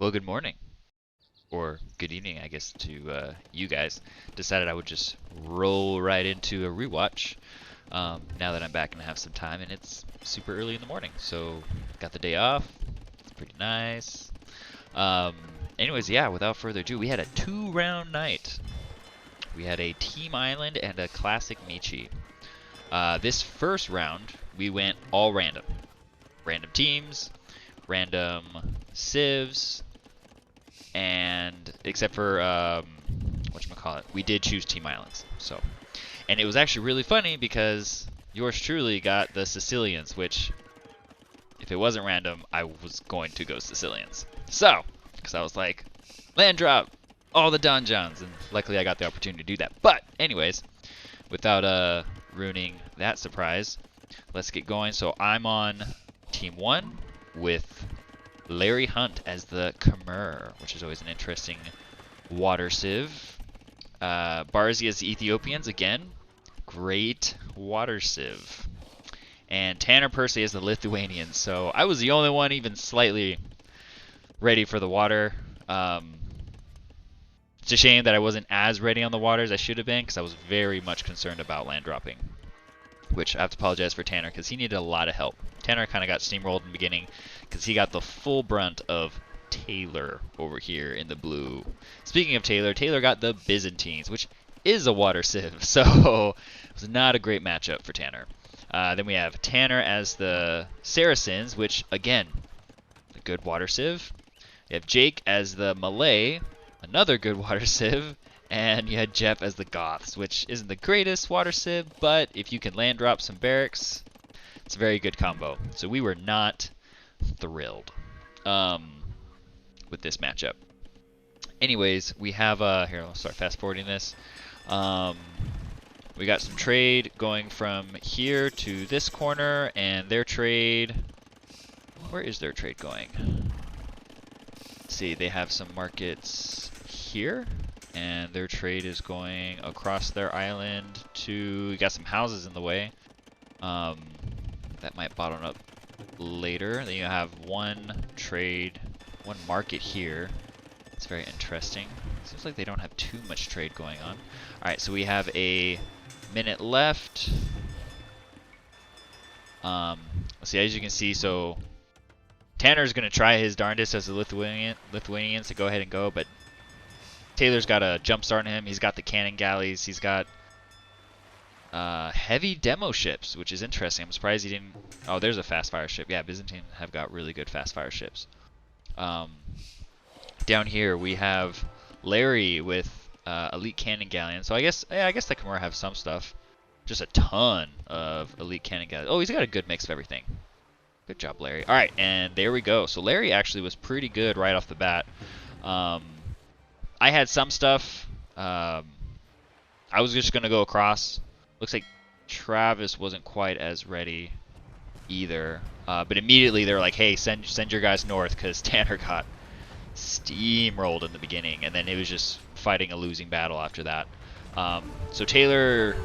Well, good morning, or good evening, I guess, to you guys. Decided I would just roll right into a rewatch now that I'm back and have some time, and it's super early in the morning, so got the day off. It's pretty nice. Um, Anyways, yeah, without further ado, we had a two-round night. We had a Team Island and a Classic Michi. This first round, we went all random. Random teams, random civs, and except for whatchamacallit, we did choose Team Islands. So, and it was actually really funny because yours truly got the Sicilians, which if it wasn't random, I was going to go Sicilians. So, because I was like, land drop all the Donjons, and luckily I got the opportunity to do that. But anyways, without ruining that surprise, let's get going. So I'm on Team 1 with Larry Hunt as the Khmer, which is always an interesting water civ. Barzi as the Ethiopians, again, great water civ. And Tanner Percy as the Lithuanians, so I was the only one even slightly ready for the water. It's a shame that I wasn't as ready on the water as I should have been, because I was very much concerned about land dropping. Which I have to apologize for Tanner, because he needed a lot of help. Tanner kind of got steamrolled in the beginning, because he got the full brunt of Taylor over here in the blue. Speaking of Taylor, Taylor got the Byzantines, which is a water civ, so it was not a great matchup for Tanner. Then we have Tanner as the Saracens, which, again, a good water civ. You have Jake as the Malay, another good water civ. And you had Jeff as the Goths, which isn't the greatest water civ, but if you can land drop some barracks, it's a very good combo. So we were not thrilled with this matchup. Anyways, we have here. I'll start fast forwarding this. We got some trade going from here to this corner, and their trade. Where is their trade going? Let's see, they have some markets here, and their trade is going across their island to. You got some houses in the way. That might bottom up later. Then you have one trade, one market here. It's very interesting. Seems like they don't have too much trade going on. Alright, so we have a minute left. Let's see, as you can see, so Tanner's going to try his darndest as the Lithuanians to go ahead and go, but Taylor's got a jump start on him. He's got the cannon galleys. He's got heavy demo ships, which is interesting. I'm surprised he didn't. Oh, there's a fast fire ship. Yeah, Byzantine have got really good fast fire ships. Down here we have Larry with elite cannon galleon. So I guess the Khmer have some stuff. Just a ton of elite cannon galleons. Oh, he's got a good mix of everything. Good job, Larry. All right, and there we go. So Larry actually was pretty good right off the bat. I had some stuff. I was just gonna go across. Looks like Travis wasn't quite as ready either. But immediately they're like, "Hey, send your guys north," because Tanner got steamrolled in the beginning, and then it was just fighting a losing battle after that. So Taylor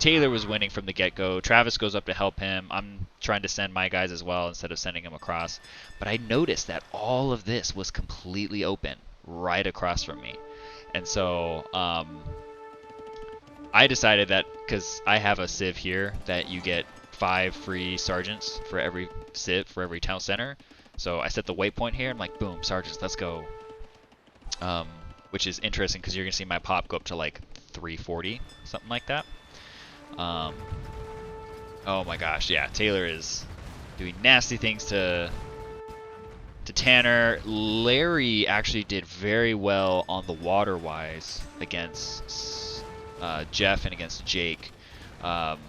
was winning from the get-go. Travis goes up to help him. I'm trying to send my guys as well instead of sending him across. But I noticed that all of this was completely open right across from me. And so I decided that because I have a civ here that you get 5 free sergeants for every civ, for every town center. So I set the waypoint here. I'm like, boom, sergeants, let's go. Which is interesting because you're going to see my pop go up to like 340, something like that. Oh my gosh, yeah, Taylor is doing nasty things to Tanner. Larry actually did very well on the water-wise against Jeff and against Jake. But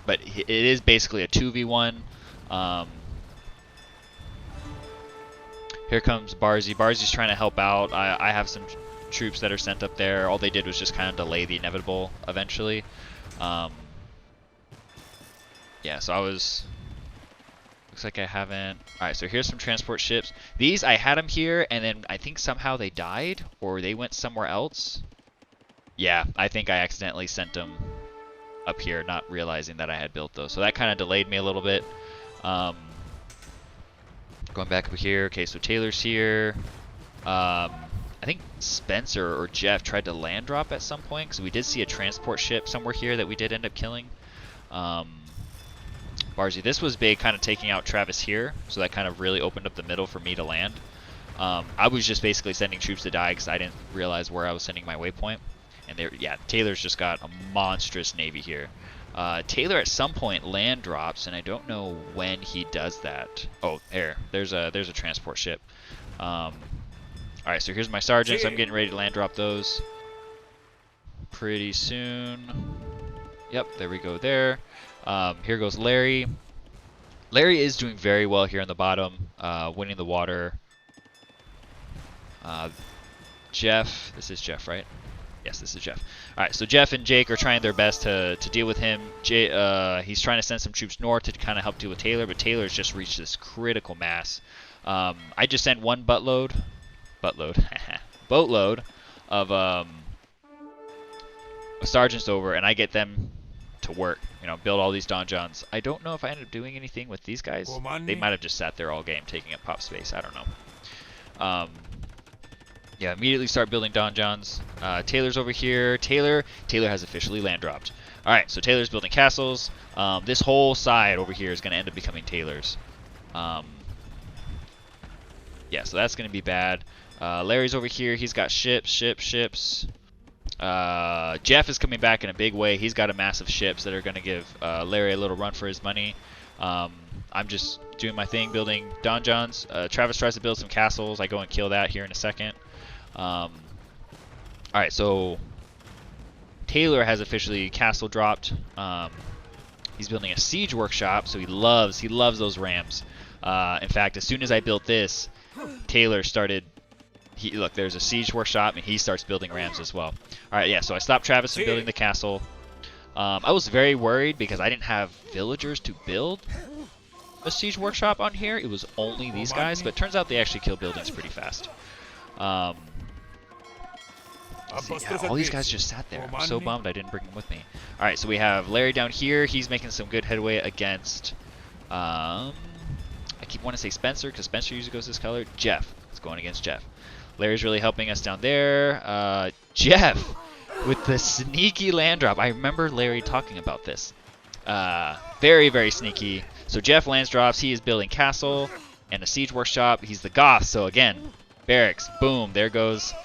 it is basically a 2v1. Here comes Barzi. Barzi's trying to help out. I have some troops that are sent up there. All they did was just kind of delay the inevitable eventually. Yeah, so I was... Looks like I haven't... Alright, so here's some transport ships. These, I had them here, and then I think somehow they died, or they went somewhere else. Yeah, I think I accidentally sent them up here, not realizing that I had built those. So that kind of delayed me a little bit. Go going back over here. Okay, so Taylor's here. I think Spencer or Jeff tried to land drop at some point because we did see a transport ship somewhere here that we did end up killing. Barzy, this was big, kind of taking out Travis here, so that kind of really opened up the middle for me to land. I was just basically sending troops to die because I didn't realize where I was sending my waypoint. And there, yeah, Taylor's just got a monstrous navy here. Taylor at some point land drops, and I don't know when he does that. Oh, there's a transport ship. All right, so here's my sergeants. I'm getting ready to land drop those pretty soon. Yep, there we go there. Here goes Larry. Larry is doing very well here on the bottom, winning the water. Jeff, this is Jeff, right? Yes, this is Jeff. All right, so Jeff and Jake are trying their best to deal with him. He's trying to send some troops north to kind of help deal with Taylor, but Taylor's just reached this critical mass. I just sent one boatload of sergeants over, and I get them to work. You know, build all these donjons. I don't know if I ended up doing anything with these guys. They might have just sat there all game, taking up pop space. I don't know. Yeah, immediately start building donjons. Taylor's over here. Taylor has officially land dropped. All right, so Taylor's building castles. This whole side over here is going to end up becoming Taylor's. Yeah, so that's going to be bad. Larry's over here. He's got ships. Jeff is coming back in a big way. He's got a massive ships that are going to give Larry a little run for his money. I'm just doing my thing, building donjons. Travis tries to build some castles. I go and kill that here in a second. Alright, so Taylor has officially castle dropped. He's building a siege workshop, so he loves those rams. In fact, as soon as I built this, Taylor started... Look, there's a siege workshop, and he starts building rams as well. Alright, yeah, so I stopped Travis from building the castle. I was very worried because I didn't have villagers to build a siege workshop on here. It was only these guys, but it turns out they actually kill buildings pretty fast. Yeah, all these guys just sat there. I'm so bummed I didn't bring them with me. Alright, so we have Larry down here. He's making some good headway against... I keep wanting to say Spencer, because Spencer usually goes this color. Jeff. It's going against Jeff. Larry's really helping us down there. Jeff with the sneaky land drop. I remember Larry talking about this. Very, very sneaky. So Jeff lands drops. He is building castle and a siege workshop. He's the Goth. So again, barracks. Boom. There goes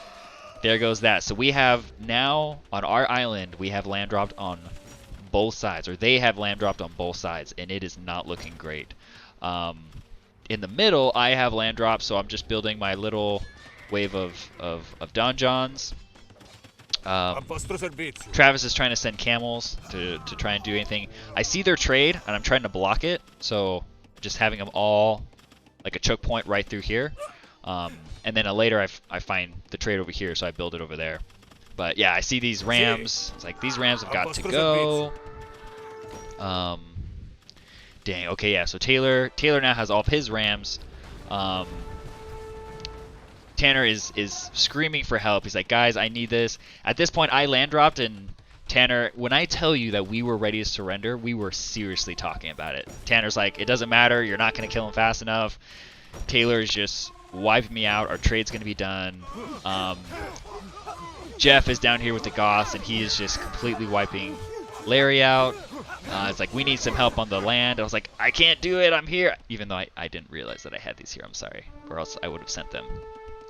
that. So we have now on our island, we have land dropped on both sides, or they have land dropped on both sides, and it is not looking great. In the middle, I have land dropped, so I'm just building my little wave of donjons. Travis is trying to send camels to try and do anything. I see their trade, and I'm trying to block it, so just having them all like a choke point right through here. And then later I find the trade over here, so I build it over there. But yeah, I see these rams. It's like, these rams have got to go. Dang, okay, yeah, so Taylor now has all of his rams. Tanner is screaming for help. He's like, guys, I need this. At this point, I land dropped, and Tanner, when I tell you that we were ready to surrender, we were seriously talking about it. Tanner's like, it doesn't matter. You're not going to kill him fast enough. Taylor is just wiping me out. Our trade's going to be done. Jeff is down here with the Goths, and he is just completely wiping Larry out. It's like, we need some help on the land. I was like, I can't do it. I'm here. Even though I didn't realize that I had these here. I'm sorry. Or else I would have sent them.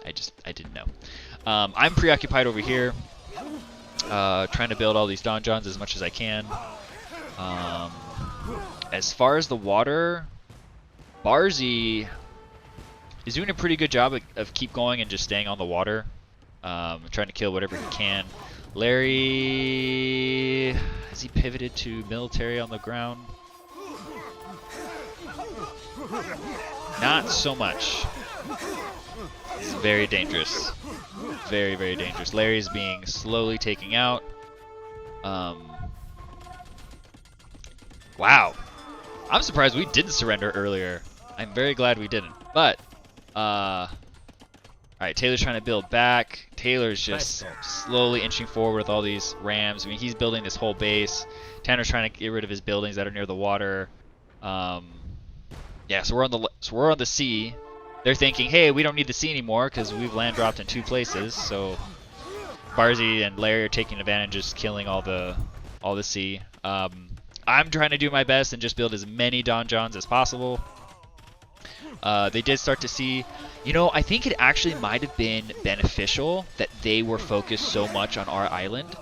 I didn't know. I'm preoccupied over here, trying to build all these donjons as much as I can. As far as the water, Barzy is doing a pretty good job of keep going and just staying on the water, trying to kill whatever he can. Larry, has he pivoted to military on the ground? Not so much. This is very dangerous. Very, very dangerous. Larry's being slowly taken out. Wow. I'm surprised we didn't surrender earlier. I'm very glad we didn't. But, alright, Taylor's trying to build back. Taylor's just slowly inching forward with all these rams. I mean, he's building this whole base. Tanner's trying to get rid of his buildings that are near the water. Yeah, so we're on the sea. they're thinking, hey, we don't need the sea anymore because we've land dropped in 2 places. So Barzy and Larry are taking advantage, just killing all the sea. I'm trying to do my best and just build as many donjons as possible. They did start to see, I think it actually might have been beneficial that they were focused so much on our island,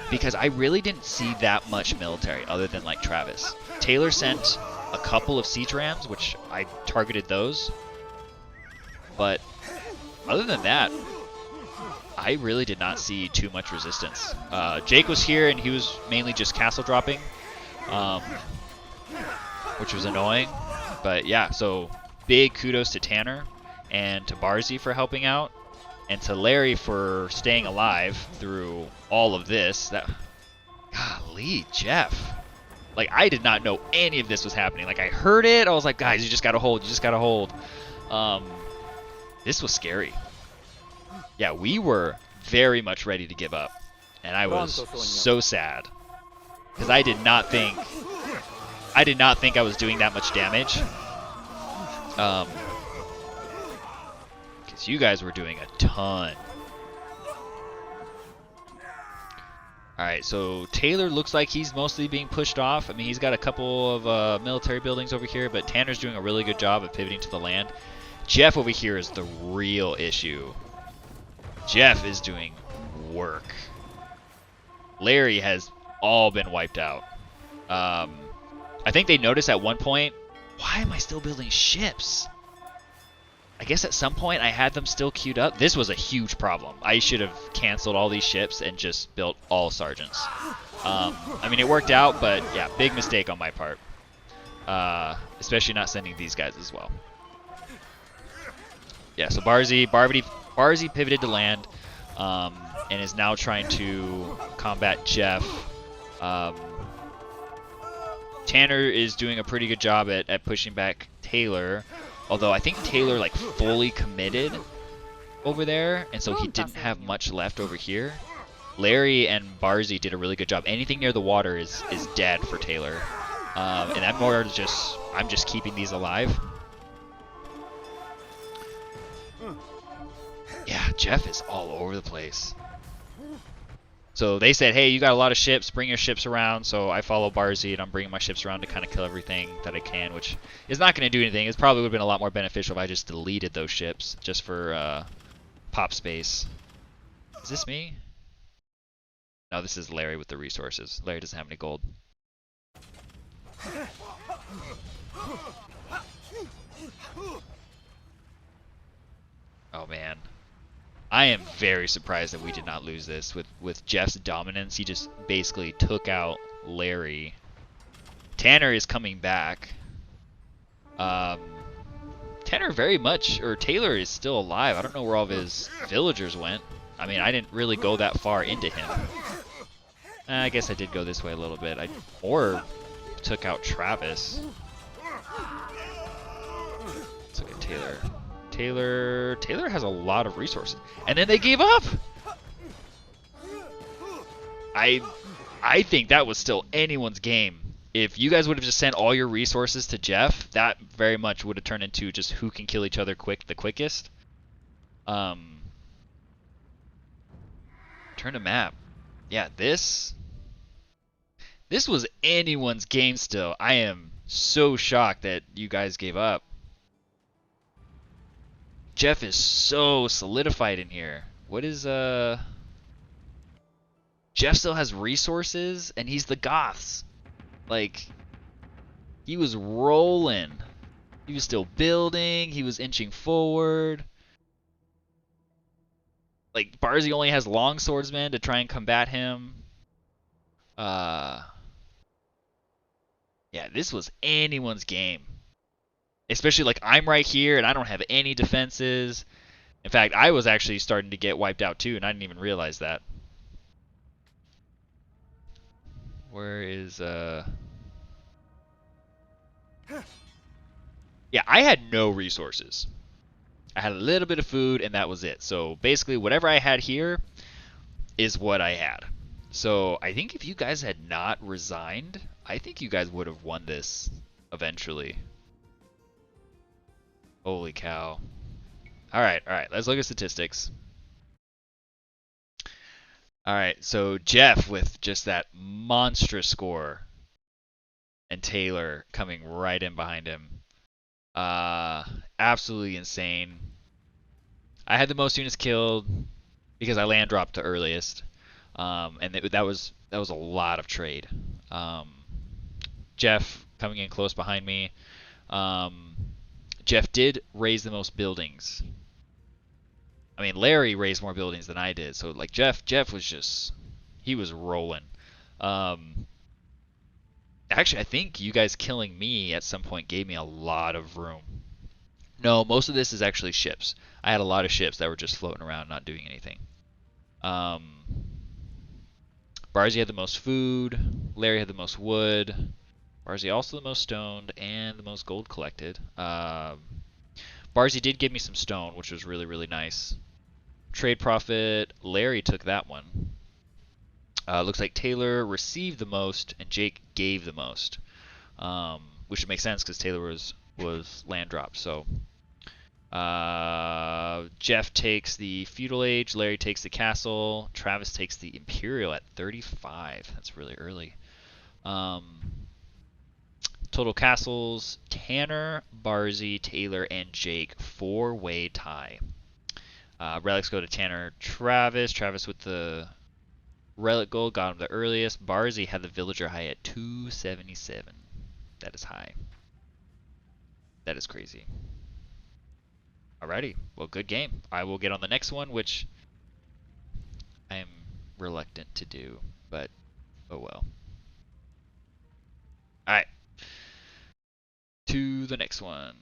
because I really didn't see that much military other than like Travis. Taylor sent a couple of siege rams, which I targeted those, but other than that, I really did not see too much resistance. Jake was here and he was mainly just castle dropping, which was annoying. But yeah, so big kudos to Tanner and to Barzy for helping out, and to Larry for staying alive through all of this. Golly, Jeff. Like, I did not know any of this was happening. Like, I heard it, I was like, guys, you just gotta hold, you just gotta hold. This was scary. Yeah, we were very much ready to give up, and I was so sad because I did not think I was doing that much damage. Because you guys were doing a ton. Alright, so Taylor looks like he's mostly being pushed off. I mean, he's got a couple of military buildings over here, but Tanner's doing a really good job of pivoting to the land. Jeff over here is the real issue. Jeff is doing work. Larry has all been wiped out. I think they noticed at one point, why am I still building ships? I guess at some point I had them still queued up. This was a huge problem. I should have canceled all these ships and just built all sergeants. I mean, it worked out, but yeah, big mistake on my part. Especially not sending these guys as well. Yeah, so Barzy pivoted to land, and is now trying to combat Jeff. Tanner is doing a pretty good job at pushing back Taylor, although I think Taylor like fully committed over there, and so he didn't have much left over here. Larry and Barzy did a really good job. Anything near the water is dead for Taylor, and I'm just keeping these alive. Yeah, Jeff is all over the place. So they said, hey, you got a lot of ships, bring your ships around. So I follow Barzy, and I'm bringing my ships around to kind of kill everything that I can, which is not going to do anything. It probably would have been a lot more beneficial if I just deleted those ships just for pop space. Is this me? No, this is Larry with the resources. Larry doesn't have any gold. Oh, man. I am very surprised that we did not lose this. With Jeff's dominance, he just basically took out Larry. Tanner is coming back. Taylor is still alive. I don't know where all of his villagers went. I mean, I didn't really go that far into him. I guess I did go this way a little bit. Or took out Travis. Let's look at Taylor. Taylor has a lot of resources, and then they gave up. I think that was still anyone's game. If you guys would have just sent all your resources to Jeff, that very much would have turned into just who can kill each other the quickest. Turn to map. Yeah, this was anyone's game still. I am so shocked that you guys gave up. Jeff is so solidified in here. What is Jeff still has resources, and he's the Goths. Like, he was rolling. He was still building. He was inching forward. Like, Barzy only has long swordsmen to try and combat him. Yeah, this was anyone's game. Especially, like, I'm right here, and I don't have any defenses. In fact, I was actually starting to get wiped out, too, and I didn't even realize that. Where is, Yeah, I had no resources. I had a little bit of food, and that was it. So, basically, whatever I had here is what I had. So, I think if you guys had not resigned, I think you guys would have won this eventually. Holy cow. All right. Let's look at statistics. All right, so Jeff with just that monstrous score, and Taylor coming right in behind him. Uh, Absolutely insane. I had the most units killed because I land dropped the earliest, and that was a lot of trade. Um, Jeff coming in close behind me. Um, Jeff did raise the most buildings. I mean, Larry raised more buildings than I did, so like Jeff was just he was rolling. Um, Actually, I think you guys killing me at some point gave me a lot of room. No, most of this is actually ships. I had a lot of ships that were just floating around, not doing anything. Um, Barzy had the most food. Larry had the most wood. Barzy also the most stoned and the most gold collected. Barzy did give me some stone, which was really, really nice. Trade profit, Larry took that one. Looks like Taylor received the most and Jake gave the most, which would make sense because Taylor was land dropped. So Jeff takes the feudal age, Larry takes the castle, Travis takes the imperial at 35. That's really early. Total castles: Tanner, Barzy, Taylor, and Jake. Four-way tie. Relics go to Tanner, Travis. Travis with the relic gold got him the earliest. Barzy had the villager high at 277. That is high. That is crazy. Alrighty. Well, good game. I will get on the next one, which I am reluctant to do, but oh well. Alright. To the next one.